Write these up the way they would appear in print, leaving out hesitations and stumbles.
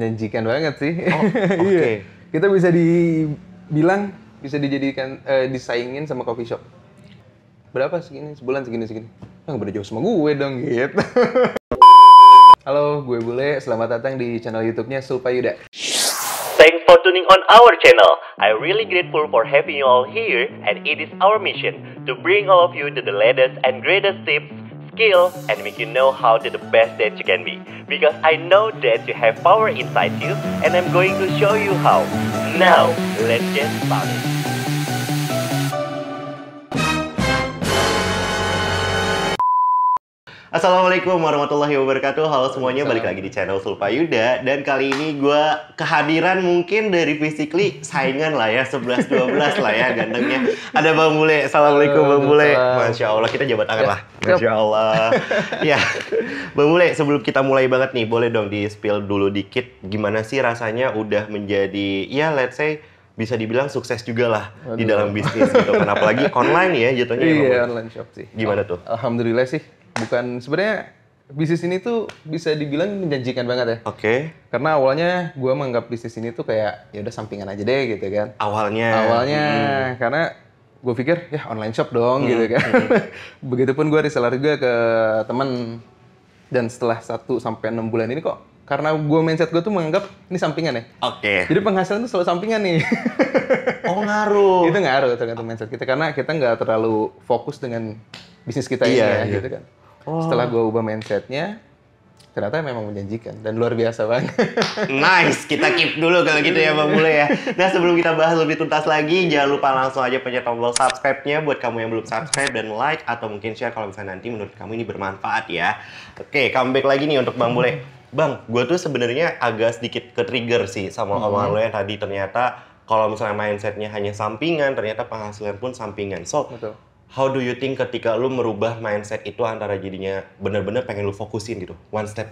menjanjikan banget sih. Oh, oke. Kita bisa dibilang, bisa dijadikan, disaingin sama coffee shop. Berapa segini, sebulan segini. Nggak beda jauh sama gue dong, gitu. Halo, gue Bule. Selamat datang di channel YouTube-nya Sulpa Yuda. Thanks for tuning on our channel. I'm really grateful for having you all here, and it is our mission to bring all of you to the latest and greatest tips, skill, and make you know how to the best that you can be. Because I know that you have power inside you, and I'm going to show you how. Now, let's get started. Assalamualaikum warahmatullahi wabarakatuh. Halo semuanya, balik lagi di channel Sulpa Yuda. Dan kali ini gue kehadiran mungkin dari physically saingan lah ya, 11-12 lah ya gantengnya. Ada Bang Bule. Assalamualaikum Bang Bule. Masya Allah, kita jabat tangan lah. Masya Allah. Ya, Bang Bule, sebelum kita mulai banget nih, boleh dong di-spill dulu dikit gimana sih rasanya udah menjadi, ya let's say, bisa dibilang sukses juga lah di dalam bisnis gitu. Kenapa lagi online ya jatuhnya. Iya, online shop sih. Gimana tuh? Alhamdulillah sih. Bukan, sebenarnya bisnis ini tuh bisa dibilang menjanjikan banget ya. Oke. Karena awalnya gue menganggap bisnis ini tuh kayak ya udah sampingan aja deh gitu kan. Awalnya. Karena gue pikir ya online shop dong gitu kan. Begitupun gue reseller juga ke teman. Dan setelah 1-6 bulan ini kok, karena gue mindset gue tuh menganggap ini sampingan ya. Oke. Jadi penghasilan tuh selalu sampingan nih. Oh, ngaruh. Itu ngaruh tergantung mindset kita, karena kita nggak terlalu fokus dengan bisnis kita ini ya gitu kan. Setelah gue ubah mindsetnya, ternyata memang menjanjikan dan luar biasa banget. Nice, kita keep dulu kalau gitu ya Bang Bule ya. Nah, sebelum kita bahas lebih tuntas lagi, jangan lupa langsung aja pencet tombol subscribe-nya buat kamu yang belum subscribe, dan like atau mungkin share kalau misalnya nanti menurut kamu ini bermanfaat ya. Oke, comeback lagi nih untuk Bang Bule. Bang, gue tuh sebenarnya agak sedikit ke-trigger sih sama omongan lo yang tadi, ternyata kalau misalnya mindset-nya hanya sampingan, ternyata penghasilan pun sampingan. So, Betul. how do you think ketika lu merubah mindset itu antara jadinya bener-bener pengen lu fokusin gitu? One step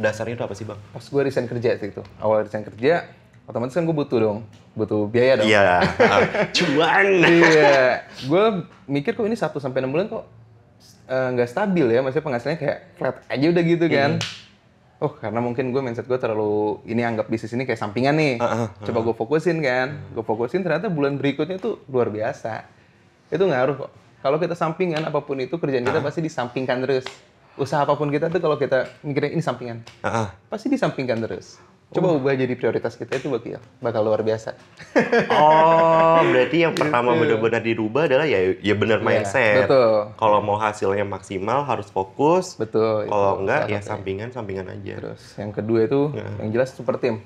dasarnya itu apa sih Bang? Pas gue resign kerja sih itu. Awal resign kerja, otomatis kan gue butuh biaya dong. Iya, cuan. Iya. Gue mikir kok ini 1-6 bulan kok nggak stabil ya. Maksudnya penghasilannya kayak flat aja udah gitu kan. Oh, karena mungkin gue mindset gue terlalu, ini anggap bisnis ini kayak sampingan nih. Coba gue fokusin kan. Gue fokusin, ternyata bulan berikutnya tuh luar biasa. Itu ngaruh kok. Kalau kita sampingan, apapun itu kerjaan kita pasti disampingkan terus. Usaha apapun kita tuh kalau kita mikirnya ini sampingan, pasti disampingkan terus. Coba ubah jadi prioritas kita, itu bakal luar biasa. Oh, berarti yang pertama benar-benar dirubah adalah ya benar mindset. Betul. Kalau mau hasilnya maksimal harus fokus. Betul. Kalau enggak ya sampingan aja. Terus yang kedua itu yang jelas super tim.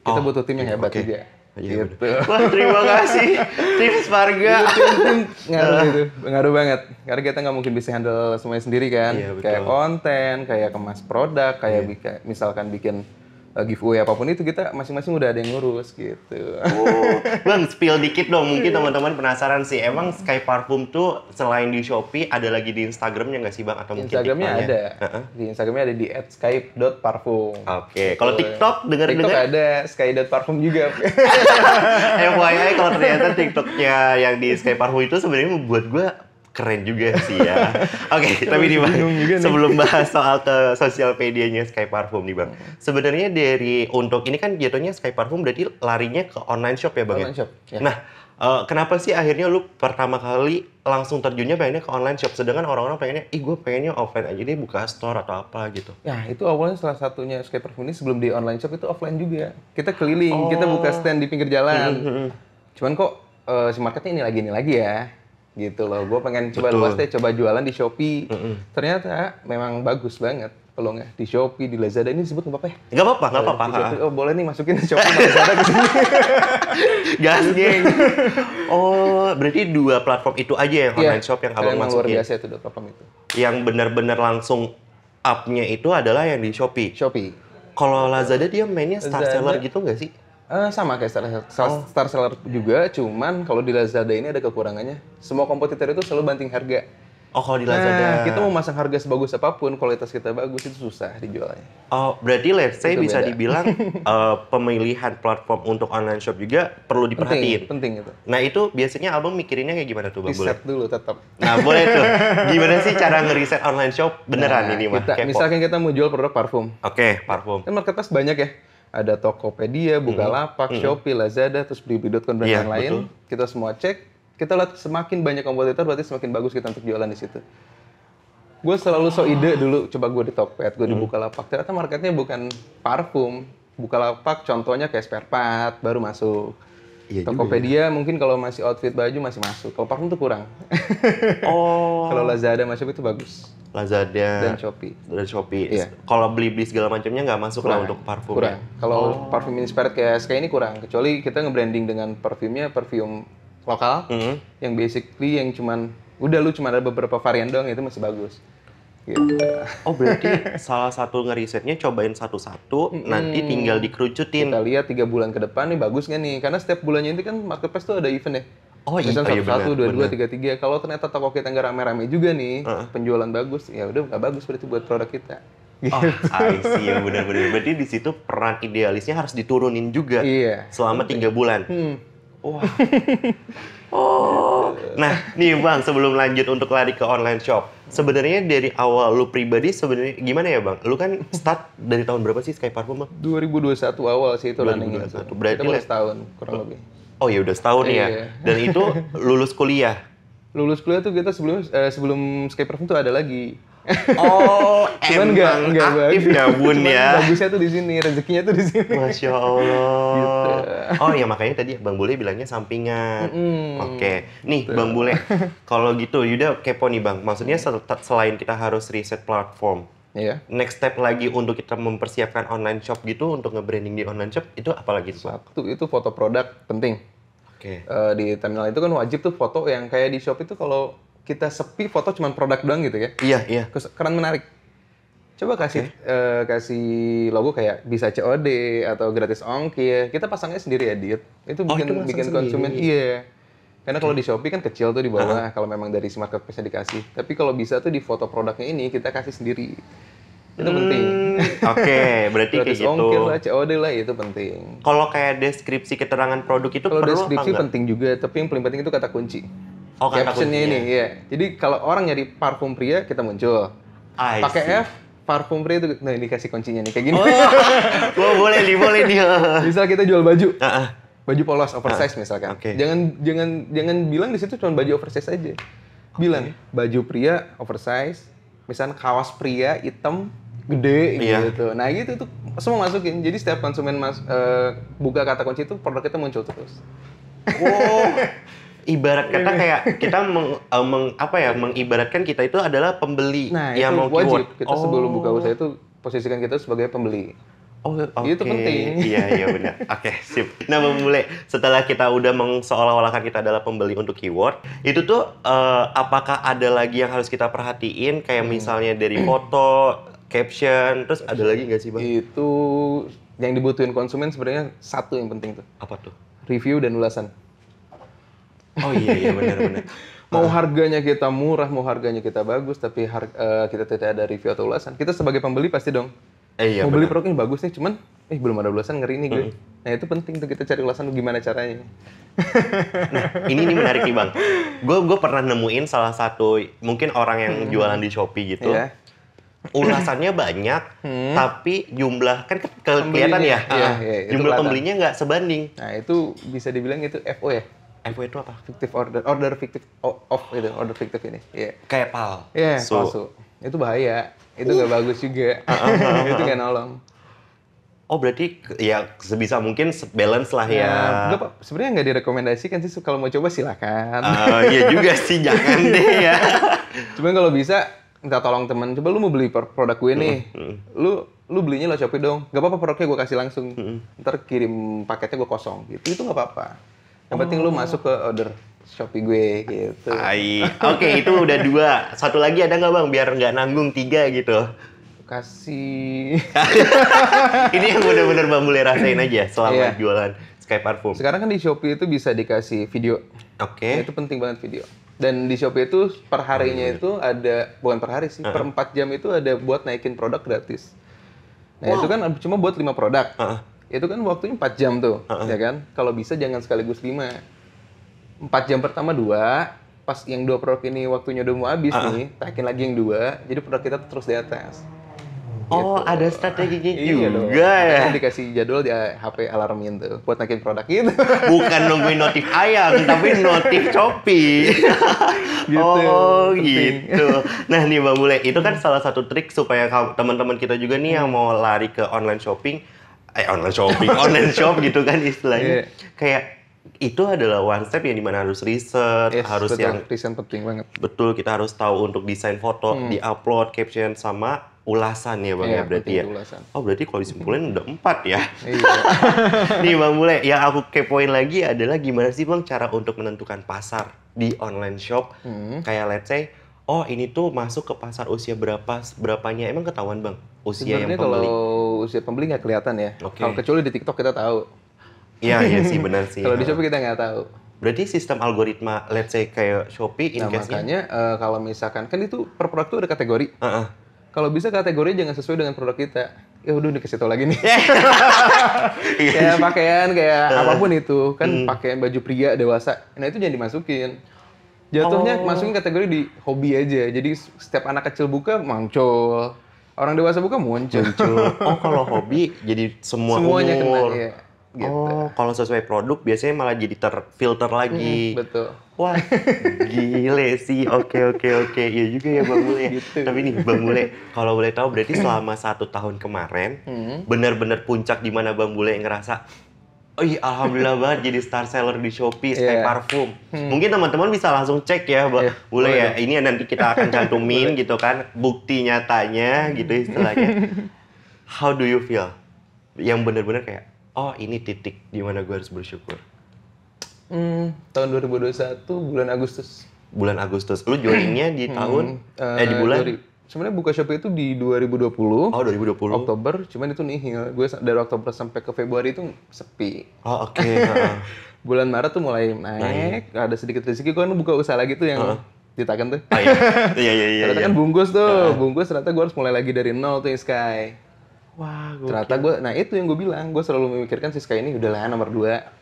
Kita butuh tim yang hebat juga. Gitu. Wah, terima kasih tim Sparga. Tim ngaruh banget. Karena kita nggak mungkin bisa handle semuanya sendiri kan. Iya, betul. Kayak konten, kayak kemas produk, kayak misalkan bikin giveaway apapun itu, kita masing-masing udah ada yang ngurus gitu. Oh, Bang, spill dikit dong. Mungkin teman-teman penasaran sih. Emang Sky Parfum tuh selain di Shopee ada lagi di Instagramnya nggak sih Bang? Atau mungkin Instagramnya TikToknya? ada. Di Instagramnya ada di @sky.parfum. Oke. Kalau TikTok dengar-dengar TikTok ada sky.parfum juga. FYI kalau ternyata TikToknya yang di Sky Parfum itu sebenarnya membuat gue keren juga sih ya. Oke, tapi nih Bang, sebelum bahas soal ke sosial medianya Sky Parfum nih Bang. Sebenarnya untuk ini kan jatuhnya Sky Parfum berarti larinya ke online shop ya Bang? Online shop, ya. Nah, kenapa sih akhirnya lu pertama kali langsung terjunnya pengennya ke online shop, sedangkan orang-orang pengennya, gue pengennya offline aja deh, buka store atau apa gitu? Nah, itu awalnya salah satunya Sky Parfum ini sebelum di online shop itu offline juga. Kita keliling, kita buka stand di pinggir jalan. Cuman kok si marketnya ini lagi ya. Gitu loh, gue pengen coba luas deh, coba jualan di Shopee. Ternyata memang bagus banget peluangnya di Shopee, di Lazada. Ini disebut nggak apa-apa ya? Nggak apa-apa. Oh, boleh nih masukin Shopee dan Lazada ke sini. Gas, geng. Oh, berarti 2 platform itu aja yang online shop yang abang memang masukin? Luar biasa itu 2 platform itu. Yang benar-benar langsung up-nya itu adalah yang di Shopee? Shopee. Kalau Lazada dia mainnya star seller gitu nggak sih? Sama kayak star seller juga, cuman kalau di Lazada ini ada kekurangannya. Semua kompetitor itu selalu banting harga. Oh, kalau di Lazada. Kita mau masang harga sebagus apapun, kualitas kita bagus, itu susah dijualnya. Oh, berarti let's say Itu bisa beda. dibilang pemilihan platform untuk online shop juga perlu diperhatiin. Penting itu. Nah, itu biasanya abang mikirinnya kayak gimana tuh Bang? Boleh? Riset dulu tetap. Nah, boleh tuh. Gimana sih cara ngeriset online shop beneran ini mah? Kepo. Misalkan kita mau jual produk parfum. Oke, parfum. Kan marketplace banyak ya. Ada Tokopedia, Bukalapak, Shopee, Lazada, terus Blibli.com dan Iya, lain-lain. Kita semua cek, kita lihat semakin banyak kompetitor berarti semakin bagus kita untuk jualan di situ. Gue selalu ide dulu, coba gue di Tokped, gue di Bukalapak. Ternyata marketnya bukan parfum. Bukalapak contohnya kayak spare part, baru masuk. Iya Tokopedia mungkin kalau masih outfit baju masih masuk. Kalau parfum tuh kurang. Oh, Kalau Lazada masuk itu bagus. Lazada Dan Shopee. Dan Shopee. Iya. Kalau Blibli segala macamnya nggak masuk lah Kurang. untuk parfum. Kurang. Ya? Kalau parfum inspired kayak Sky ini kurang. Kecuali kita nge-branding dengan parfumnya parfum lokal. Yang basically yang cuman, udah lu cuma ada beberapa varian doang, itu masih bagus. Gitu. Oh berarti salah satu ngerisetnya cobain satu-satu, nanti tinggal dikerucutin. Kita lihat 3 bulan ke depan nih bagus nggak nih? Karena setiap bulannya ini kan marketplace tuh ada event ya. Oh iya, Misalnya iya, benar, 1, 2, 3. Kalau ternyata toko kita nggak rame-rame juga nih, penjualan bagus, ya udah nggak bagus berarti buat produk kita. Oh, I see, ya benar-benar. Berarti di situ peran idealisnya harus diturunin juga. Iya. Selama 3 bulan. Wah. Oh. Nah, nih Bang, sebelum lanjut untuk lari ke online shop, sebenarnya dari awal lu pribadi sebenarnya gimana ya Bang? Lu kan start dari tahun berapa sih Sky Parfum Bang? 2021 awal sih itu runningnya. 2021. Berarti kita baru setahun kurang lebih. Oh ya udah setahun ya. Iya. Dan itu lulus kuliah. Lulus kuliah tuh kita sebelum Sky Parfum tuh ada lagi. Oh, Cuman emang aktif bagus. ya Bun Cuman ya. bagusnya tuh di sini, rezekinya tuh di sini. Masya Allah. Gitu. Oh ya makanya tadi Bang Bule bilangnya sampingan. Oke. Nih Bang Bule, kalau gitu Yuda kepo nih Bang. Maksudnya selain kita harus riset platform, Iya. next step lagi untuk kita mempersiapkan online shop gitu, untuk nge-branding di online shop, itu apa lagi tuh Bang? Satu itu foto produk penting. Oke. Di terminal itu kan wajib tuh foto yang kayak di Shopee itu kalau kita sepi foto cuma produk doang gitu ya. Iya, iya. Keren menarik. Coba kasih logo kayak bisa COD atau gratis ongkir. Kita pasangnya sendiri edit. Itu Oh, bikin itu pasang bikin sendiri. konsumen iya. Karena kalau di Shopee kan kecil tuh di bawah kalau memang dari si marketplace dikasih. Tapi kalau bisa tuh di foto produknya ini kita kasih sendiri. Itu penting. Oke, berarti kayak Gratis gitu. ongkir lah, COD lah itu penting. Kalau kayak deskripsi keterangan produk itu Kalau perlu deskripsi apa enggak? penting juga, tapi yang paling penting itu kata kunci. Oh, kata Captionnya kuncinya. ini, ya. Jadi kalau orang nyari parfum pria, kita muncul. I Pakai see. F, parfum pria itu, nah ini kasih kuncinya nih, kayak gini. Oh, boleh nih. Misal kita jual baju, Ah, baju polos oversize misalkan. oke. Jangan bilang di situ cuma baju oversize aja. Bilang baju pria oversize, misalnya kaos pria hitam gede Iya. gitu. Nah gitu itu semua masukin. Jadi setiap konsumen buka kata kunci itu produk kita muncul terus. Oh, ibarat kata kayak kita mengibaratkan kita itu adalah pembeli Nah yang itu mau wajib. keyword. Kita sebelum buka usaha itu posisikan kita sebagai pembeli. Oh, oke. Itu penting. Iya benar. Oke, sip. Nah, Bang Bule, setelah kita udah seolah-olahkan kita adalah pembeli untuk keyword, itu tuh apakah ada lagi yang harus kita perhatiin kayak misalnya dari foto, caption, terus ada lagi nggak sih, Bang? Itu yang dibutuhin konsumen sebenarnya satu yang penting tuh. Apa tuh? Review dan ulasan. Oh iya benar. Mau harganya kita murah, mau harganya kita bagus, tapi kita tidak ada review atau ulasan. Kita sebagai pembeli pasti dong. Iya, mau beli benar. produk ini bagus nih, cuman belum ada ulasan, ngeri nih gue. Nah itu penting tuh kita cari ulasan gimana caranya. Nah, ini menarik nih, Bang. Gue pernah nemuin salah satu mungkin orang yang jualan di Shopee gitu. Iya. Ulasannya banyak, tapi jumlah kan kelihatan Pembelinya. ya. Iya, itu Jumlah kelihatan. pembelinya nggak sebanding. Nah itu bisa dibilang itu FO ya. FO itu apa? Fictive order fiktif order fiktif ini. Iya. Kayak pal. Iya, So, palsu. Itu bahaya. Itu nggak bagus juga. Itu nggak nolong. oh berarti ya sebisa mungkin balance lah ya. Enggak, Pak. Sebenarnya nggak direkomendasikan sih. Kalau mau coba silakan. Iya juga sih, jangan deh ya. Cuman kalau bisa minta tolong teman. Coba lu mau beli produk gue nih. Lu belinya lo Shopee dong. Gak apa-apa produknya gue kasih langsung. Ntar kirim paketnya gue kosong gitu. Itu nggak apa-apa. Yang penting lu masuk ke order Shopee gue gitu. Oke, itu udah 2. Satu lagi ada nggak Bang? Biar nggak nanggung 3 gitu. Kasih. Ini yang bener-bener Bang Bule rasain aja selama Iya. jualan Sky Parfum. Sekarang kan di Shopee itu bisa dikasih video. Oke. Itu penting banget video. Dan di Shopee itu per harinya itu ada, bukan per hari sih, per 4 jam itu ada buat naikin produk gratis. Nah itu kan cuma buat 5 produk. Itu kan waktunya 4 jam tuh, ya kan? Kalau bisa jangan sekaligus 5. 4 jam pertama 2, pas yang 2 produk ini waktunya udah mau habis nih, taikin lagi yang 2, jadi produk kita tuh terus di atas. Oh, Gitu. ada strateginya Iya dong. juga ya. Makanya dikasih jadwal di HP alarmin tuh buat naikin produk gitu. Bukan nungguin notif ayam, tapi notif Shopee. Gitu, Oh, penting. gitu. Nah nih Bang Bule, itu kan salah satu trik supaya teman-teman kita juga nih yang mau lari ke online shopping, online shop gitu kan istilahnya. Iya. Kayak itu adalah one step yang dimana harus riset, Yes, harus betul. yang Reason penting banget. betul kita harus tahu untuk desain foto, di-upload, caption, sama ulasan ya Bang Iya, ya berarti penting ya. ulasan. Oh berarti kalau disimpulin udah 4 ya. Iya. Nih Bang Bule, yang aku kepoin lagi adalah gimana sih Bang cara untuk menentukan pasar di online shop? Kayak let's say, oh ini tuh masuk ke pasar usia berapanya? Emang ketahuan Bang usia yang Sebenarnya kalau pembeli? usia pembeli nggak kelihatan ya. Oke. Kalau kecuali di TikTok kita tahu. Iya sih benar sih. Kalau di Shopee kita nggak tahu. Berarti sistem algoritma let's say kayak Shopee in Nah case-nya. makanya kalau misalkan kan itu per produk tuh ada kategori. Heeh. Kalau bisa kategorinya jangan sesuai dengan produk kita. Ya udah dikasih tau lagi nih. Iya. Kayak pakaian, kayak apapun itu. Kan pakaian baju pria dewasa. Nah itu jangan dimasukin. Jatuhnya masukin kategori di hobi aja. Jadi setiap anak kecil buka muncul. Orang dewasa buka muncul. Oh kalau hobi jadi semua Semuanya kena, umur. iya. Gitu. Oh kalau sesuai produk biasanya malah jadi terfilter lagi. Betul. Wah, gile sih. Oke. Iya juga ya Bang Bule. Gitu. Tapi nih Bang Bule, kalau boleh tahu berarti selama 1 tahun kemarin, benar-benar puncak di mana Bang Bule ngerasa, oh iya alhamdulillah banget jadi star seller di Shopee, Sky Iya. Parfum. Mungkin teman-teman bisa langsung cek ya, Iya, Bule boleh ya. Ini nanti kita akan cantumin gitu kan, bukti nyatanya gitu istilahnya. How do you feel? Yang benar-benar kayak, oh ini titik di mana gue harus bersyukur. Tahun 2021 bulan Agustus. Bulan Agustus. Lu joinnya di tahun di bulan Sebenarnya buka Shopee itu di 2020. Oh 2020. Oktober, cuman itu nihil. Gue dari Oktober sampai ke Februari itu sepi. Oh oke. Heeh. Bulan Maret tuh mulai naik, ada sedikit rezeki. Gue kan buka usaha lagi tuh yang ditakan tuh. Oh iya. Iya. Ternyata kan bungkus tuh, bungkus ternyata gue harus mulai lagi dari nol tuh yang Sky. Wah, gue Ternyata gue, nah itu yang gue bilang, gue selalu memikirkan si Sky ini udahlah nomor 2.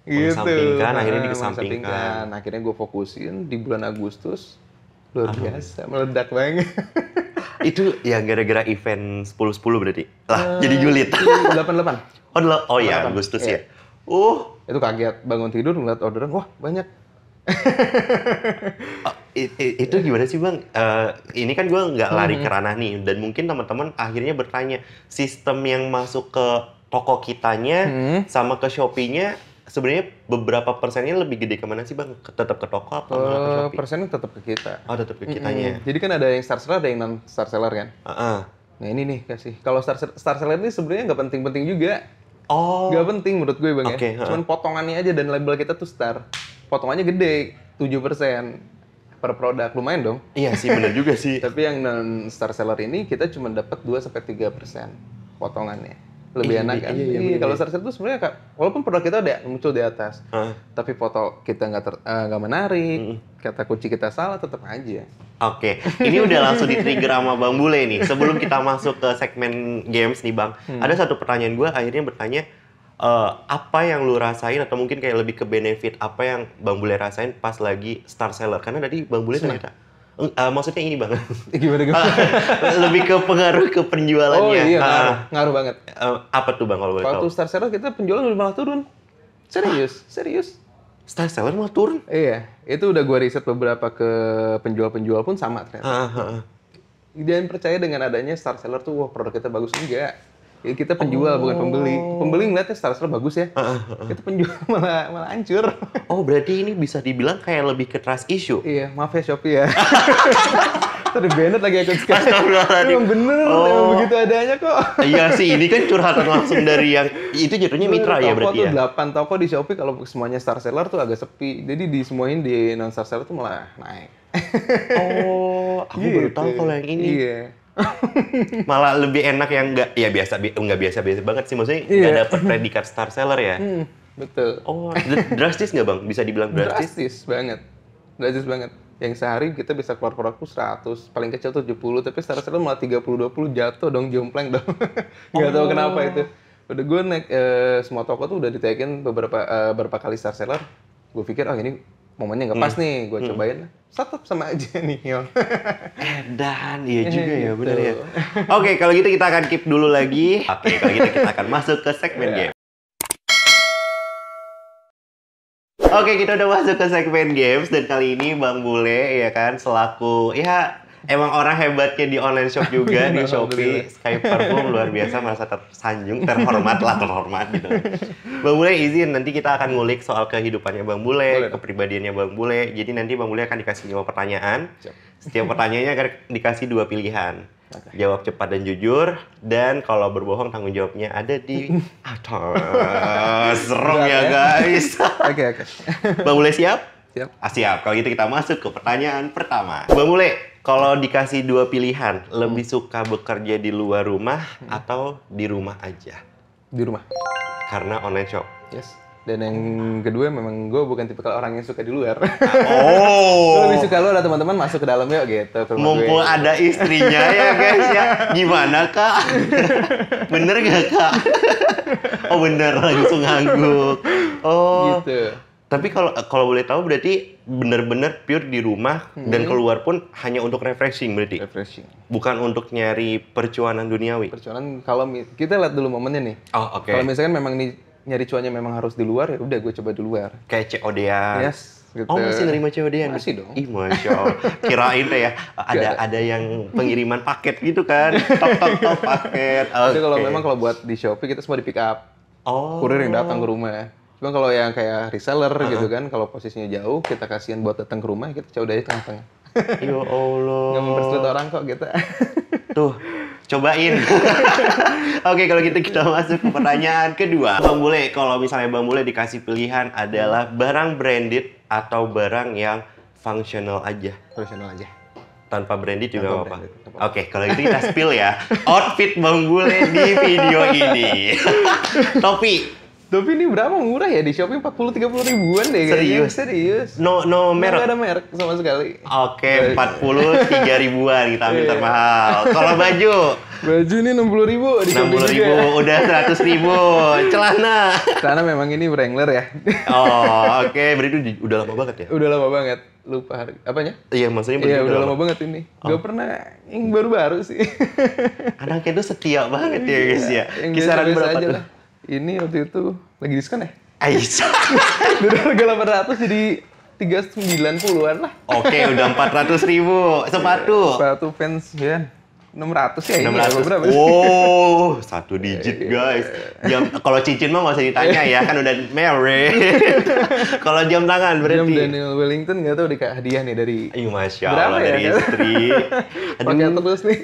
Mengesampingkan, akhirnya Nah, dikesampingkan. mengesampingkan. Akhirnya gue fokusin di bulan Agustus, luar biasa, meledak banget. itu ya gara-gara event 10-10 berarti. Lah, jadi julid. 88. Oh iya, 88. Agustus Iya. ya. Itu kaget, bangun tidur ngeliat orderan, wah banyak. Itu gimana sih Bang? Ini kan gue nggak lari ke ranah nih, dan mungkin teman-teman akhirnya bertanya, sistem yang masuk ke toko kitanya sama ke Shopee-nya sebenarnya beberapa persennya lebih gede kemana sih Bang? Tetap ke toko apa malah ke Shopee? Persennya tetap ke kita. Oh tetap ke kitanya. Jadi kan ada yang star seller, ada yang non star seller kan. Heeh. Nah ini nih kasih. Kalau star seller ini sebenarnya nggak penting-penting juga. Oh. Nggak penting menurut gue Bang Oke, ya. Cuman potongannya aja dan label kita tuh star. Potongannya gede, 7% per produk. Lumayan dong. Iya sih, benar juga sih. Tapi yang non star seller ini kita cuma dapat 2-3% potongannya. Lebih enak kan? iya, Kalau star seller itu sebenarnya walaupun produk kita ada muncul di atas, tapi foto kita nggak menarik, kata kunci kita salah, tetap aja. Oke, ini udah langsung di-trigger sama Bang Bule nih. Sebelum kita masuk ke segmen games nih Bang, ada satu pertanyaan gue akhirnya bertanya, apa yang lu rasain atau mungkin kayak lebih ke benefit apa yang Bang Bule rasain pas lagi star seller? Karena tadi Bang Bule ternyata, maksudnya ini Bang, Gimana? lebih ke pengaruh ke penjualannya. Oh iya, ngaruh banget. Apa tuh Bang kalau boleh Waktu tahu? star seller kita penjualan udah malah turun. Serius. Star seller mau turun? Iya, itu udah gua riset beberapa ke penjual-penjual pun sama ternyata. Dan percaya dengan adanya star seller tuh, wah produk kita bagus. Enggak. Ya, kita penjual bukan pembeli. Pembeli ngeliatnya star seller bagus ya. Kita penjual malah hancur. Oh berarti ini bisa dibilang kayak lebih ke trust issue? Iya, maaf ya Shopee ya. Tadi banned lagi akun sekarang. Astagfirullahaladzim. Emang bener, emang begitu adanya kok. Iya sih, ini kan curhatan langsung dari yang itu jatuhnya mitra ya berarti ya? Toko tuh 8 toko di Shopee, kalau semuanya star seller tuh agak sepi. Jadi disemuain di non star seller tuh malah naik. Oh, aku baru tahu kalau yang ini. Iya. Malah lebih enak yang nggak biasa banget sih, maksudnya nggak Iya. dapet predikat star seller ya. Betul. Oh, drastis nggak Bang? Bisa dibilang drastis? Drastis banget. Yang sehari kita bisa keluar produk tuh 100, paling kecil tuh 70, tapi star seller malah 30-20 jatuh dong, jompleng dong. Nggak tahu kenapa itu. Udah gue naik semua toko tuh udah ditagin beberapa kali star seller. Gue pikir ini momennya nggak pas nih, gue cobain, tetap sama aja nih. Edan, iya juga ya, Gitu. bener ya. Oke, kalau gitu kita akan keep dulu lagi. Oke, kalau gitu kita akan masuk ke segmen game. Oke, kita udah masuk ke segmen games dan kali ini Bang Bule ya kan selaku ya emang orang hebatnya di online shop juga di Shopee. Sky Parfum luar biasa, merasa tersanjung, terhormat gitu. Bang Bule izin nanti kita akan ngulik soal kehidupannya Bang Bule, Boleh. kepribadiannya Bang Bule. Jadi nanti Bang Bule akan dikasih 5 pertanyaan. Siap. Setiap pertanyaannya akan dikasih 2 pilihan. Jawab cepat dan jujur, dan kalau berbohong tanggung jawabnya ada di atas. Serem ya guys. Oke. Bang Bule siap? Siap. Siap. Kalau gitu kita masuk ke pertanyaan pertama. Bang Bule, kalau dikasih 2 pilihan, lebih suka bekerja di luar rumah atau di rumah aja? Di rumah. Karena online shop. Yes. Dan yang kedua memang gue bukan tipikal orang yang suka di luar. Oh. Gue lebih suka lu ada teman-teman masuk ke dalam yuk gitu. Ke rumah Mumpung gue. ada istrinya ya guys ya. Gimana kak? Bener gak kak? Oh bener, langsung ngangguk. Oh. Gitu. Tapi kalau boleh tahu berarti bener-bener pure di rumah dan keluar pun hanya untuk refreshing berarti? Refreshing. Bukan untuk nyari percuanan duniawi? Percuanan kalau kita lihat dulu momennya nih. Oh oke. Kalau misalkan memang nih nyari cuannya memang harus di luar, ya udah gue coba di luar. Kayak COD-an? Yes. Gitu. Oh masih nerima COD-an? Masih dong. Ih Masya Allah. Kirain deh ya, ada yang pengiriman paket gitu kan? Top paket. Jadi kalau Oke. memang kalau buat di Shopee kita semua di pick up. Oh. Kurir yang datang ke rumah. Cuma kalau yang kayak reseller gitu kan, kalau posisinya jauh, kita kasihan buat datang ke rumah, kita coba aja tengah-tengah. Ya Allah. Nggak mempersulit orang kok kita. Tuh, cobain. Oke, kalau gitu kita masuk ke pertanyaan kedua. Bang Bule, kalau misalnya Bang Bule dikasih pilihan adalah barang branded atau barang yang functional aja. Profesional aja. Tanpa branded juga Tanpa nggak apa-apa. branded, nggak apa-apa. Oke, kalau gitu kita spill ya. Outfit Bang Bule di video ini. Topi. Tapi ini berapa murah ya di Shopee 40-30 ribuan deh kayaknya. Serius. No Nggak merek. ada merek sama sekali. Oke, 43 ribuan kita ambil termahal. Kalau baju Baju ini 60 ribu di Shopee 60 ribu, juga. udah 100 ribu. Celana. Karena memang ini Wrangler ya. Oh, oke. Berarti udah lama banget ya? Udah lama banget. Lupa harga. Apanya? Iya, maksudnya Iya, berarti udah lama banget ini. Gak pernah yang baru-baru sih. Anaknya tuh setia banget ya guys ya. Yang Kisaran biasa-biasa berapa aja tuh? lah. Ini waktu itu lagi diskon ya? Aisyah. Dari harga 800 jadi 390-an lah. Oke, udah 400 ribu. Sepatu. Sepatu fans ya 600 ya ini. 600. Berapa? Oh, 1 digit guys. Kalau cincin mah nggak usah ditanya ya, kan udah married. Kalau jam tangan Jam berarti. Daniel Wellington nggak tahu dikasih hadiah nih dari Ih, Masya Berapa Allah ya, dari kan? istri. pakai terus nih.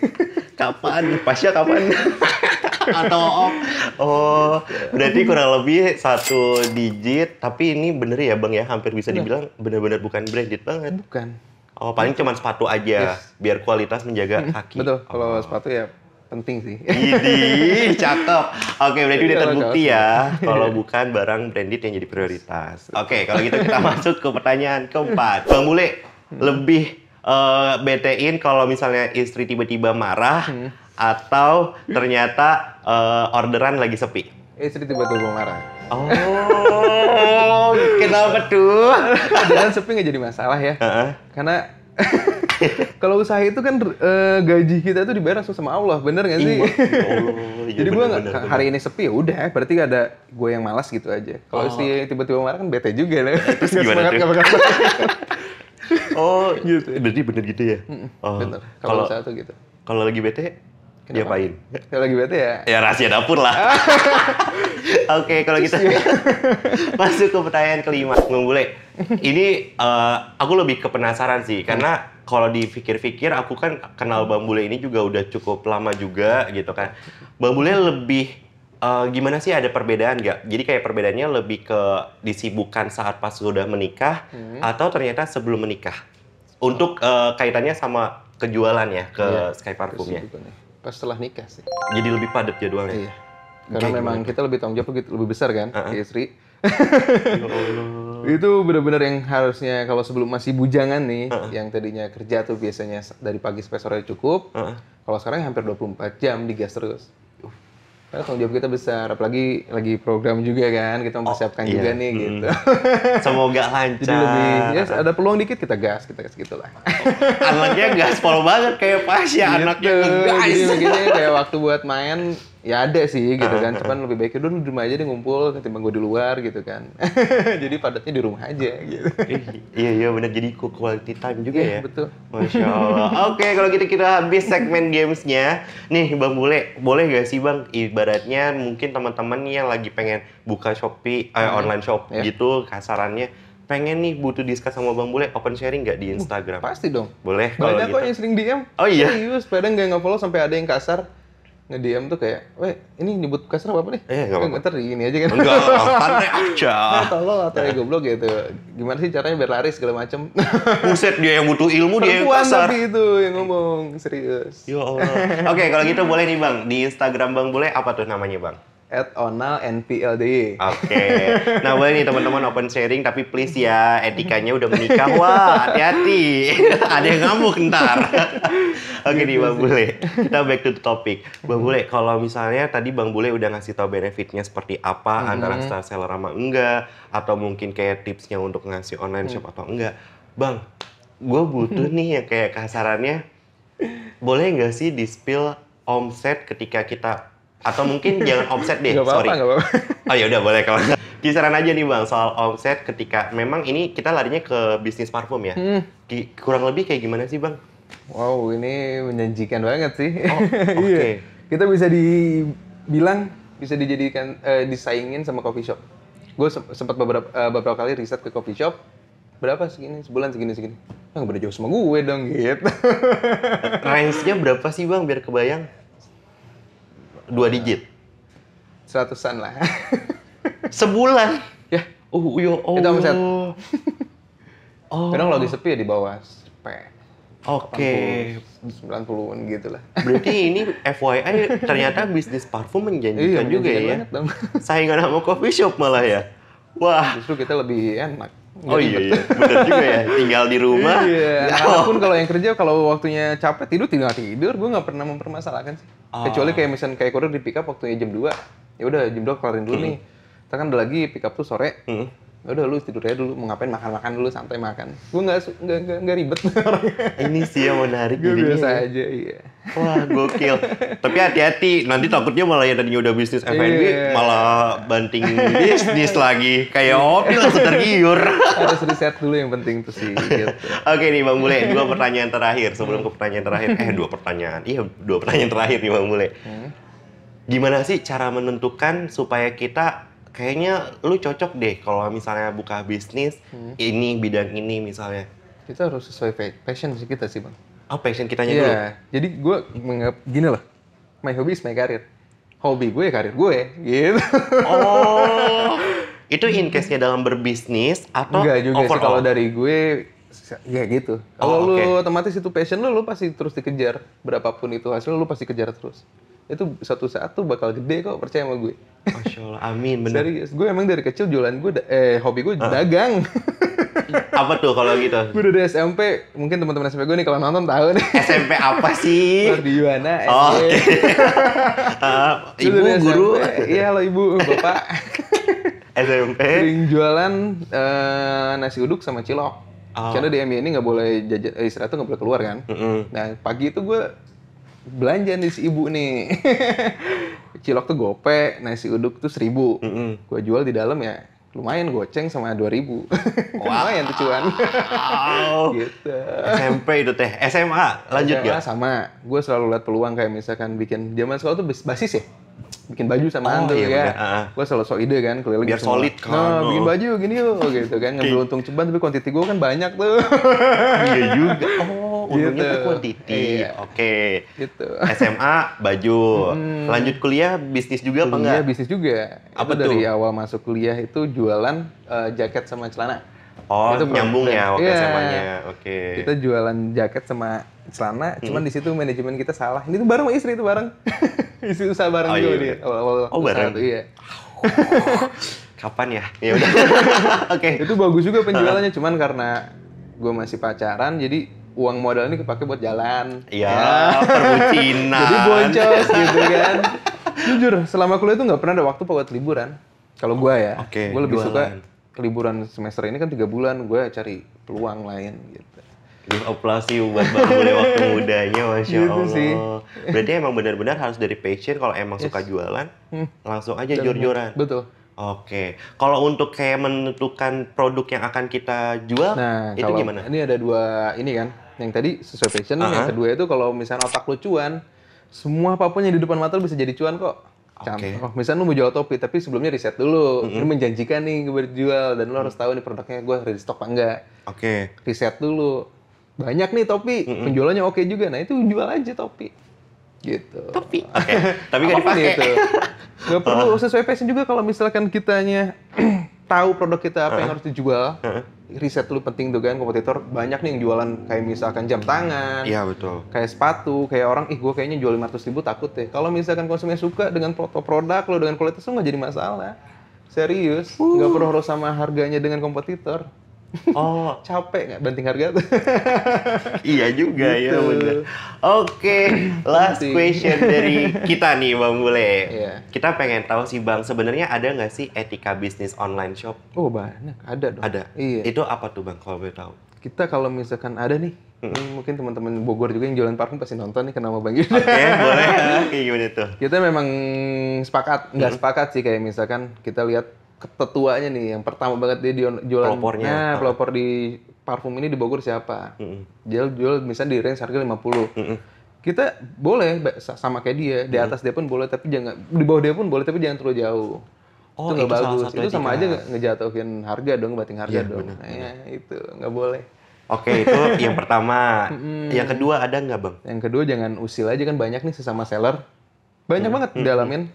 Kapan? Pasnya kapan? Atau oh, berarti kurang lebih 1 digit. Tapi ini bener ya Bang ya, hampir bisa dibilang bener-bener bukan branded banget. Bukan. Oh, paling cuma sepatu aja, biar kualitas menjaga kaki. Betul. Kalau sepatu ya penting sih. Idih, cakep. Oke, berarti udah Kalau terbukti kaos. ya kalau bukan barang branded yang jadi prioritas. Oke, kalau gitu kita masuk ke pertanyaan keempat. Bang Bule, lebih BT-in kalau misalnya istri tiba-tiba marah atau ternyata orderan lagi sepi? Istri tiba-tiba marah. Oh, kenapa tuh? Dan sepi nggak jadi masalah ya. Heeh. Karena kalau usaha itu kan gaji kita tuh dibayar langsung sama Allah, bener nggak sih? Ya Allah, iya Jadi gue bener-bener. hari ini sepi ya udah, berarti ada gue yang malas gitu aja. Kalau istri tiba-tiba marah kan bete juga lah. Terus gimana tuh? Oh, Gitu. berarti bener gitu ya? Oh, Bener. Kalau Kalau usaha tuh gitu. kalau lagi bete, diapain? Kalau lagi bete ya. Ya rahasia dapur lah. Oke, kalau gitu masuk ke pertanyaan kelima, Bang Bule. Ini aku lebih ke penasaran sih, karena kalau dipikir-pikir aku kan kenal Bang Bule ini juga udah cukup lama juga gitu kan. Bang Bule lebih gimana sih, ada perbedaan nggak? Jadi kayak perbedaannya lebih ke disibukkan saat pas sudah menikah atau ternyata sebelum menikah? Untuk kaitannya sama kejualan ya ke Iya, Sky Parfumnya. Pas setelah nikah sih. Jadi lebih padat jadwalnya. Iya. Karena memang kita lebih tanggung jawab lebih besar kan, ke istri. Itu benar-benar yang harusnya kalau sebelum masih bujangan nih, yang tadinya kerja tuh biasanya dari pagi sampai sore cukup. Kalau sekarang hampir 24 jam digas terus. Karena tanggung jawab kita besar, apalagi lagi program juga kan, kita mempersiapkan iya. juga nih gitu. Semoga lancar. Jadi lebih, ya ada peluang dikit kita gas gitu lah. Anaknya gaspol banget kayak Pasya, anaknya ngegas. Jadi begini kayak waktu buat main, ya ada sih gitu kan, cuman lebih baik udah lu di rumah aja deh ngumpul, ketimbang gue di luar gitu kan. Jadi padatnya di rumah aja gitu. Iya benar, jadi quality time juga Iya, ya. betul. Masya Allah. Oke, kalau gitu kita habis segmen gamesnya. Nih Bang Bule, boleh gak sih Bang, ibaratnya mungkin teman-teman yang lagi pengen buka Shopee, online shop Iya. gitu kasarannya, pengen nih butuh discuss sama Bang Bule, open sharing nggak di Instagram? Pasti dong. Boleh kalau Banyak gitu. kok yang sering DM. Oh iya? Serius, padahal nggak nge-follow sampai ada yang kasar. Nge-DM tuh kayak, weh ini nyebut kasar apa nih? Nggak apa-apa. Ntar ini aja kan. Enggak, santai aja. Tolol atau ya goblok gitu. Gimana sih caranya biar laris segala macem. Buset, dia yang butuh ilmu, dia yang Perempuan kasar. tapi itu yang ngomong, serius. Ya Allah. Oke, kalau gitu boleh nih Bang, di Instagram Bang Bule apa tuh namanya Bang? @onalnpldy. Oke. Nah, boleh nih teman-teman open sharing, tapi please ya, etikanya udah menikah. Wah, hati-hati. Ada yang ngamuk ntar. Oke nih Bang Bule, kita back to the topic. Bang Bule, kalau misalnya tadi Bang Bule udah ngasih tau benefitnya seperti apa, antara star seller sama enggak, atau mungkin kayak tipsnya untuk ngasih online shop atau enggak. Bang, gue butuh nih yang kayak kasarannya, boleh nggak sih di-spill omset ketika kita, atau mungkin jangan omset deh, Gak apa-apa, sorry. gak apa-apa. Oh ya udah boleh kalau kisaran aja nih Bang soal omset ketika memang ini kita larinya ke bisnis parfum ya. Kurang lebih kayak gimana sih Bang? Wow, ini menjanjikan banget sih. Oh, oke. Iya. Kita bisa dibilang, bisa dijadikan, disaingin sama coffee shop. Gue sempat beberapa kali riset ke coffee shop, berapa segini, sebulan segini. Nggak beda jauh sama gue dong, gitu. Range-nya berapa sih Bang biar kebayang? 2 digit. 100-an lah. Sebulan? Ya, Ya Allah. Itu omset. Oh. kadang lagi sepi ya di bawah 80, Oke. 90-an gitu lah. Berarti ini FYI ternyata bisnis parfum menjanjikan juga menjanjikan ya. banget dong. Saingan sama coffee shop malah ya. Wah. Justru kita lebih enak. Oh iya, bener juga ya. Tinggal di rumah. Iya. Ya, Walaupun kalau yang kerja, kalau waktunya capek tidur, gue nggak pernah mempermasalahkan sih. Kecuali kayak misalnya kayak kurir di pick up waktunya jam 2, ya udah jam 2 kelarin dulu nih. Kita kan udah lagi pick up tuh sore. Ya udah lu tidur aja dulu, mau ngapain makan dulu, santai makan. Gue nggak ribet orangnya. Ini sih yang menarik Gue jadinya. biasa aja, iya. Wah, gokil. Tapi hati-hati, nanti takutnya malah yang tadinya udah bisnis F&B Iya. malah banting bisnis lagi. Kayak Opi langsung tergiur. Harus riset dulu yang penting tuh sih. Gitu. Oke nih Bang Bule, 2 pertanyaan terakhir. Sebelum ke pertanyaan terakhir. 2 pertanyaan. Iya, 2 pertanyaan terakhir nih Bang Bule. Gimana sih cara menentukan supaya kita kayaknya lu cocok deh kalau misalnya buka bisnis ini, bidang ini misalnya. Kita harus sesuai passion sih kita sih, Bang. Oh, passion kitanya dulu. Iya, jadi gue menganggap gini loh, my hobby is my career. Hobi gue ya karir gue, gitu. Oh, itu in case-nya dalam berbisnis atau Enggak juga sih, overall? kalau dari gue, ya gitu. Kalau Oh, lu oke. otomatis itu passion lu pasti terus dikejar. Berapapun itu hasil, lu pasti kejar terus. Itu suatu saat tuh bakal gede kok, percaya sama gue. Masya Allah, amin, bener. Serius, gue emang dari kecil jualan gue, hobi gue dagang. Apa tuh kalau gitu? Gue udah dari SMP, mungkin teman-teman SMP gue nih kalau nonton tahu nih. SMP apa sih? Di Yuwana, Oh, SD. oke. Gue Ibu, dari guru, SMP. Iya, halo ibu, bapak. SMP. Sering jualan nasi uduk sama cilok. Oh. Karena di MI ini nggak boleh jajan, istirahat tuh nggak boleh keluar kan. Nah, pagi itu gue belanja nih si ibu nih. Cilok tuh gope, nasi uduk tuh 1.000. Gue jual di dalam ya lumayan, goceng sama 2.000. Lumayan tuh cuan. Wow. Gitu. SMP itu teh. SMA lanjut SMA gak? sama. Gue selalu lihat peluang kayak misalkan bikin, zaman sekolah tuh basis ya. Bikin baju sama Oh, tuh iya ya. bener. Gue selalu sok ide kan keliling. Biar semua. solid kan. Nah, Oh. bikin baju gini yuk gitu kan. Ngambil untung ceban tapi kuantiti gue kan banyak tuh. Iya juga. Oh, untungnya Gitu. tuh quantity. Iya. Oke. Gitu. SMA baju. Lanjut kuliah bisnis juga apa Kuliah enggak? bisnis juga. Apa Itu dari tuh? awal masuk kuliah itu jualan jaket sama celana. Oh, Itu nyambung ya waktu Iya. SMA-nya. Oke. Kita jualan jaket sama celana, cuman di situ manajemen kita salah. Ini tuh bareng sama istri itu bareng. Istri usaha bareng Oh, juga iya, dia. iya. Awal-awal Oh, usaha bareng. tuh, iya. Kapan ya? Ya udah. Oke. Itu bagus juga penjualannya, cuman karena gue masih pacaran, jadi uang modal ini kepake buat jalan. Ya, perbucinan. Jadi boncos gitu kan. Jujur, selama kuliah tuh nggak pernah ada waktu buat liburan. Kalau gue ya, Oke, gue lebih jualan. suka liburan semester ini kan 3 bulan, gue cari peluang lain gitu. Give applause you buat Bang Bule waktu mudanya, Masya Gitu Allah. sih. Berarti emang benar-benar harus dari passion, kalau emang suka jualan, langsung aja jor-joran. Betul. Oke, kalau untuk kayak menentukan produk yang akan kita jual, Nah, itu kalau gimana? ini ada 2 ini kan. Yang tadi sesuai passion, yang kedua itu kalau misalnya otak lu cuan, semua apapun yang di depan mata lu bisa jadi cuan kok. Oke. Contoh, misalnya lu mau jual topi, tapi sebelumnya riset dulu. Ini menjanjikan nih gue berjual, dan lu harus tahu nih produknya gue ready stock apa enggak. Oke, Riset dulu. Banyak nih topi, penjualannya oke juga. Nah itu jual aja topi. Gitu. oke. Tapi nggak Apapun dipakai. itu. Nggak perlu sesuai passion juga kalau misalkan kitanya tahu produk kita apa yang harus dijual. Riset dulu penting tuh kan, kompetitor banyak nih yang jualan kayak misalkan jam tangan, Iya, betul. kayak sepatu, kayak orang, gue kayaknya jual 500.000 takut deh. Kalau misalkan konsumen suka dengan foto produk lo, dengan kualitas lo nggak jadi masalah. Serius, nggak perlu harus sama harganya dengan kompetitor. Oh, Capek nggak banting harga tuh. iya juga ya, Gitu. bener. Oke, last Penting. question dari kita nih, Bang Bule. Iya. Kita pengen tahu sih, Bang, sebenarnya ada nggak sih etika bisnis online shop? Oh banyak, ada dong. Ada. Iya. Itu apa tuh, Bang, kalau boleh tahu? Kita kalau misalkan ada nih, ini mungkin teman-teman Bogor juga yang jualan parfum pasti nonton nih kenapa Bang Yuda. Oke, boleh. Kayak gimana tuh? Kita memang nggak sepakat sih kayak misalkan kita lihat ketetuanya nih, yang pertama banget dia jualan, Pelopornya. nah pelopor di parfum ini di Bogor siapa? Jual misalnya di range harga 50. Kita boleh sama kayak dia, di atas dia pun boleh, tapi jangan di bawah dia pun boleh, tapi jangan terlalu jauh. Oh, itu nggak itu salah bagus. satu Itu sama etika. aja ngejatuhin harga dong, bating harga Iya, dong. benar, Nah, ya, itu nggak boleh. Oke, itu yang pertama. Yang kedua ada nggak, Bang? Yang kedua jangan usil aja, kan banyak nih sesama seller. Banyak banget dalamin.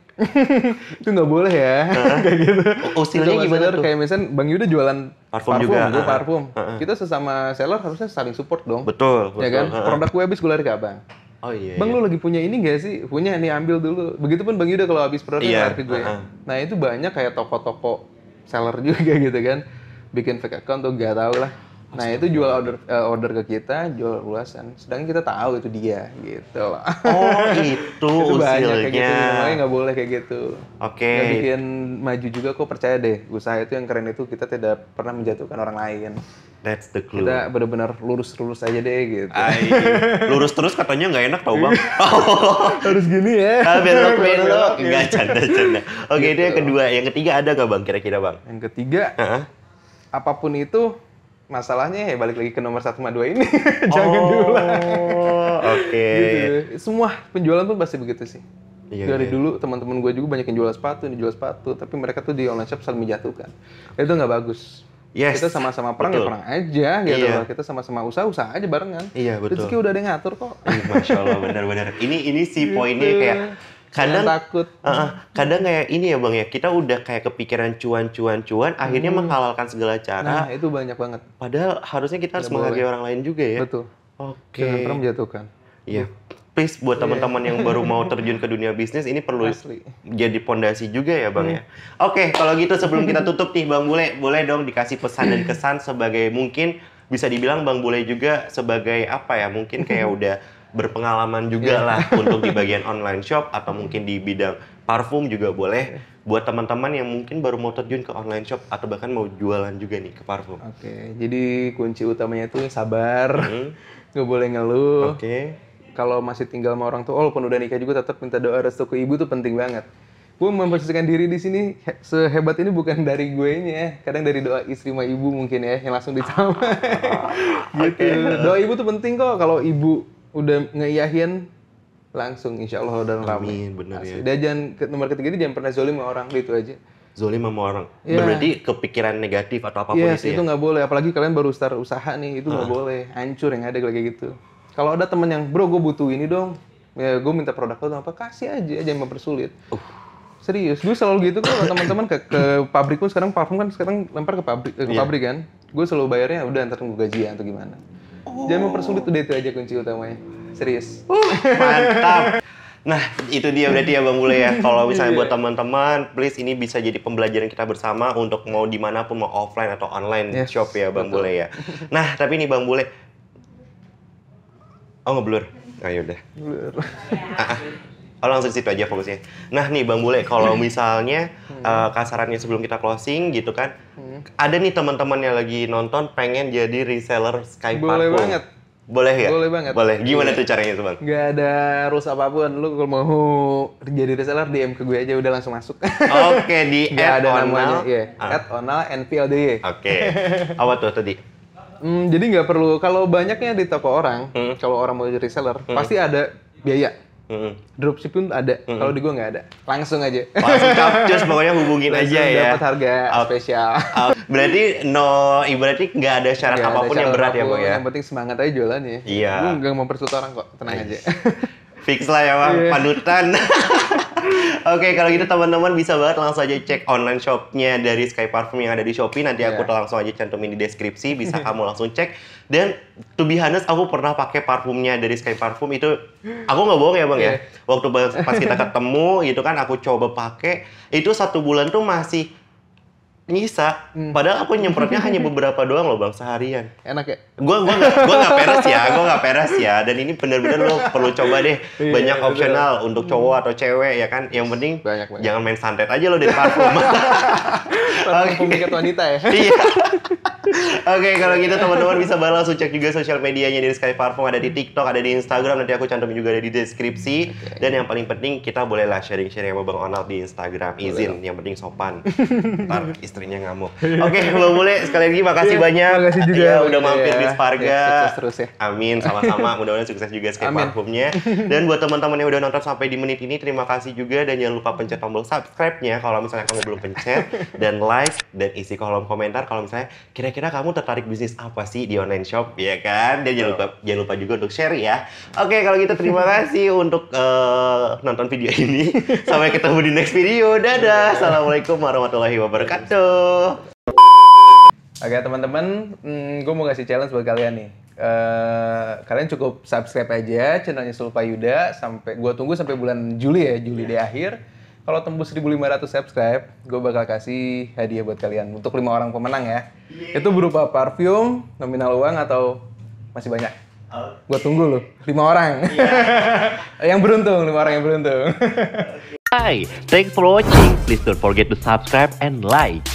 Itu nggak boleh ya. Kayak gitu. Usilnya Sesama gimana seller, tuh? kayak misalnya Bang Yuda jualan Parfum juga. gue parfum. Kita sesama seller harusnya saling support dong. Betul, Ya kan? Produk gue habis gue lari ke Abang. Oh iya. Bang, lu lagi punya ini nggak sih? Punya nih, ambil dulu. Begitupun Bang Yuda kalau habis produknya Iya, lari ke gue. Nah itu banyak kayak toko-toko seller juga gitu kan. Bikin fake account tuh nggak tahu lah. Nah itu jual order ke kita, jual ulasan. Sedangkan kita tahu itu dia gitu loh. Oh, itu Itu banyak kayak gitu, usilnya. makanya nggak boleh kayak gitu. Oke. Nggak bikin maju juga, kok percaya deh. Usaha itu yang keren itu kita tidak pernah menjatuhkan orang lain. That's the clue. Kita benar-benar lurus-lurus aja deh gitu. Lurus terus katanya nggak enak tau, Bang. Harus gini ya. Belok-belok. Enggak, canda-canda. Oke, itu yang kedua. Yang ketiga ada nggak, Bang, kira-kira, Bang? Yang ketiga, apapun itu, masalahnya ya balik lagi ke nomor 1 sama 2 ini. Jangan diulang. Oke. Gitu. Semua penjualan pun pasti begitu sih. Iya, Dari dulu teman-teman gue juga banyak yang jual sepatu, ini jual sepatu, tapi mereka tuh di online shop saling menjatuhkan. Itu nggak bagus. Yes, Kita sama-sama perang betul. ya perang aja gitu Iya. loh. Kita sama-sama usaha aja barengan. Iya, betul. Rezeki udah ada yang ngatur kok. Masya Allah, benar-benar. Ini sih poinnya kayak kadang Jangan takut. kadang kayak ini ya, Bang, ya, kita udah kayak kepikiran cuan, akhirnya menghalalkan segala cara. Nah, itu banyak banget. Padahal harusnya kita harus Nggak menghargai boleh. orang lain juga ya. Betul. Oke. Jangan pernah menjatuhkan. Iya. Please buat teman-teman yang baru mau terjun ke dunia bisnis, ini perlu Asli. jadi pondasi juga ya, Bang, ya. Oke, kalau gitu sebelum kita tutup nih, Bang Bule, boleh dong dikasih pesan dan kesan sebagai, mungkin bisa dibilang Bang Bule juga sebagai apa ya, mungkin kayak udah berpengalaman juga lah untuk di bagian online shop atau mungkin di bidang parfum juga boleh. Buat teman-teman yang mungkin baru mau terjun ke online shop atau bahkan mau jualan juga nih ke parfum. Oke, jadi kunci utamanya itu sabar. Nggak boleh ngeluh. Oke. Kalau masih tinggal sama orang tua, walaupun udah nikah juga tetap minta doa restu ke ibu tuh penting banget. Gue memposisikan diri di sini sehebat ini bukan dari gue nya, kadang dari doa istri sama ibu mungkin ya yang langsung dicapai. Gitu. Doa ibu tuh penting kok. Kalau ibu udah ngeiyahin langsung, insya Allah udah lama. Amin, bener ya. Dan jangan nomor ketiga ini jangan pernah zolim sama orang, itu aja. Zolim sama orang. Iya. Berarti kepikiran negatif atau apapun Yes, itu itu ya? nggak boleh. Apalagi kalian baru start usaha nih, itu nggak boleh. Hancur yang ada kayak gitu. Kalau ada temen yang, bro gue butuh ini dong, ya gue minta produk lo apa, kasih aja, jangan mempersulit. Serius, gue selalu gitu kalau teman-teman ke pabrik pun sekarang parfum kan sekarang lempar ke pabrik kan. Gue selalu bayarnya udah ntar tunggu gajian atau gimana. Jangan mempersulit, udah itu aja kunci utamanya. Serius. Mantap. Nah, itu dia berarti ya, Bang Bule ya. Kalau misalnya buat teman-teman, please ini bisa jadi pembelajaran kita bersama untuk mau dimanapun, mau offline atau online Yes, shop ya, Bang betul. Bule ya. Nah, tapi nih Bang Bule. Oh, ngeblur. Oh, yaudah. Oh, langsung situ aja fokusnya. Nah nih Bang Bule, kalau misalnya kasarannya sebelum kita closing gitu kan, ada nih teman-teman yang lagi nonton pengen jadi reseller Sky Boleh Parfum. banget. Boleh ya? Boleh banget. Boleh. Gimana Iya. tuh caranya tuh Bang? Nggak ada rules apapun. Lu kalau mau jadi reseller, DM ke gue aja udah langsung masuk. Oke, di Nggak ada @onal. namanya. Iya. @onal NPLDY. Oke. Apa tuh tadi? Jadi nggak perlu, kalau banyaknya di toko orang, kalau orang mau jadi reseller, pasti ada biaya. Dropship pun ada, kalau di gue nggak ada. Langsung aja. Langsung capcus, pokoknya hubungin aja ya. Dapat harga spesial. Berarti ibaratnya nggak ada syarat Nggak ada apapun yang syarat berat ya apapun, Bang ya? Yang penting semangat aja jualannya. Iya. Gue nggak mempersulit orang kok, tenang aja. Fix lah ya Bang, panutan. Oke, kalau gitu teman-teman bisa banget langsung aja cek online shopnya dari Sky Parfum yang ada di Shopee. Nanti aku langsung aja cantumin di deskripsi, bisa kamu langsung cek. Dan to be honest, aku pernah pakai parfumnya dari Sky Parfum itu, aku nggak bohong ya Bang ya. Waktu pas kita ketemu gitu kan, aku coba pakai, itu 1 bulan tuh masih nyisa. Padahal aku nyemprotnya hanya beberapa doang loh Bang, seharian. Enak ya? Gua nggak peres ya, dan ini bener-bener lo perlu coba deh. Banyak opsional untuk cowok atau cewek ya kan. Yang penting Banyak. jangan main santet aja lo dari parfum. Parfum pemikat wanita ya? Iya. Oke, kalau gitu teman-teman bisa banget langsung cek juga sosial medianya dari Sky Parfum, ada di TikTok, ada di Instagram, nanti aku cantumin juga ada di deskripsi. Dan yang paling penting kita bolehlah sharing-sharing sama Bang Onal di Instagram, izin, yang penting sopan. Ntar istrinya ngamuk. Oke, Bang Bule, sekali lagi makasih banyak. Makasih juga. Ya, udah mampir di Sparga. Ya, sukses terus ya. Amin, sama-sama. Mudah-mudahan sukses juga Sky Parfumnya. Dan buat teman-teman yang udah nonton sampai di menit ini, terima kasih juga. Dan jangan lupa pencet tombol subscribe-nya kalau misalnya kamu belum pencet. Dan like, dan isi kolom komentar kalau misalnya kira-kira kamu tertarik bisnis apa sih di online shop, ya kan? Dan jangan lupa juga untuk share ya. Oke, kalau gitu terima kasih untuk nonton video ini. Sampai ketemu di next video. Dadah. Assalamualaikum warahmatullahi wabarakatuh. Oke teman-teman, gue mau kasih challenge buat kalian nih. Kalian cukup subscribe aja channelnya Sulpa Yuda sampai gue tunggu sampai bulan Juli ya, Juli di akhir. Kalau tembus 1.500 subscribe, gue bakal kasih hadiah buat kalian untuk 5 orang pemenang ya. Itu berupa parfum, nominal uang atau masih banyak. Gue tunggu loh, 5 orang. Yang beruntung, 5 orang yang beruntung. Hi, thanks for watching. Please don't forget to subscribe and like.